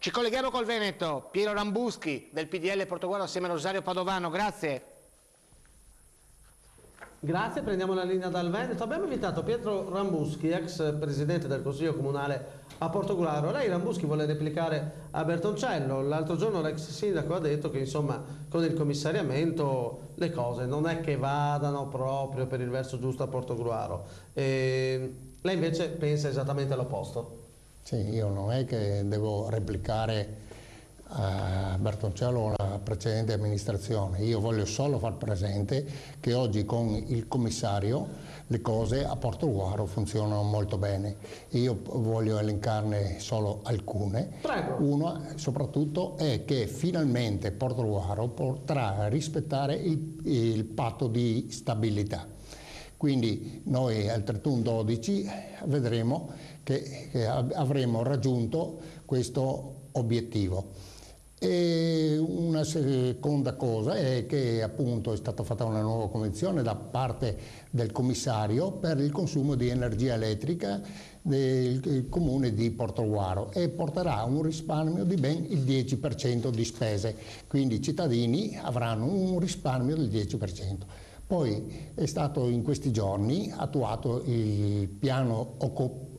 Ci colleghiamo col Veneto. Piero Rambuschi del PDL Portogallo assieme a Rosario Padovano, grazie. Grazie, prendiamo la linea dal Veneto. Abbiamo invitato Pietro Rambuschi, ex presidente del Consiglio Comunale a Portogruaro. Lei, Rambuschi, vuole replicare a Bertoncello. L'altro giorno l'ex sindaco ha detto che insomma con il commissariamento le cose non è che vadano proprio per il verso giusto a Portogruaro. Lei invece pensa esattamente l'opposto? Sì, io non è che devo replicare a Bertoncello o alla precedente amministrazione, io voglio solo far presente che oggi con il commissario le cose a Portogruaro funzionano molto bene. Io voglio elencarne solo alcune. Prego. Una soprattutto è che finalmente Portogruaro potrà rispettare il patto di stabilità. Quindi noi al 31/12 vedremo che avremo raggiunto questo obiettivo. E una seconda cosa è che appunto è stata fatta una nuova convenzione da parte del commissario per il consumo di energia elettrica del comune di Portogruaro e porterà un risparmio di ben il 10% di spese, quindi i cittadini avranno un risparmio del 10%. Poi è stato in questi giorni attuato il piano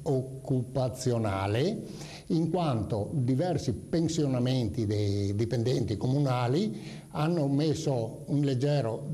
occupazionale, in quanto diversi pensionamenti dei dipendenti comunali hanno messo in leggero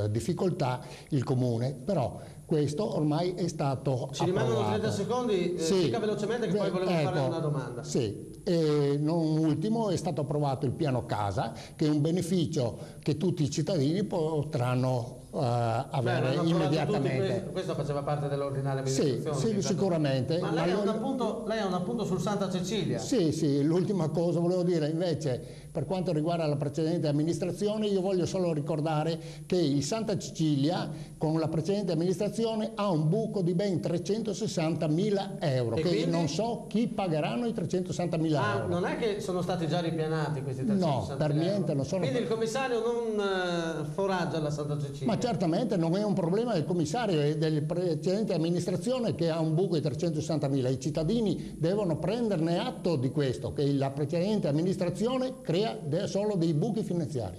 difficoltà il comune, però questo ormai è stato Ci approvato. rimangono 30 secondi, sì. dica velocemente che poi volevo fare una domanda. Sì. E non ultimo è stato approvato il piano casa, che è un beneficio che tutti i cittadini potranno avere immediatamente. Questo faceva parte dell'ordinaria amministrazione? Sì, sicuramente. Ma lei ha un appunto sul Santa Cecilia? Sì, l'ultima cosa volevo dire invece per quanto riguarda la precedente amministrazione, io voglio solo ricordare che il Santa Cecilia con la precedente amministrazione ha un buco di ben 360.000 euro, e che quindi? Non so chi pagheranno i 360.000 euro. Non è che sono stati già ripianati questi 360.000 No, per niente non sono. Quindi il commissario non foraggia la Santa Cecilia? Ma certamente non è un problema del commissario e della precedente amministrazione che ha un buco di 360.000. I cittadini devono prenderne atto di questo, che la precedente amministrazione crea solo dei buchi finanziari.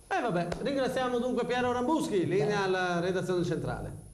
Vabbè, ringraziamo dunque Piero Rambuschi, linea alla redazione centrale.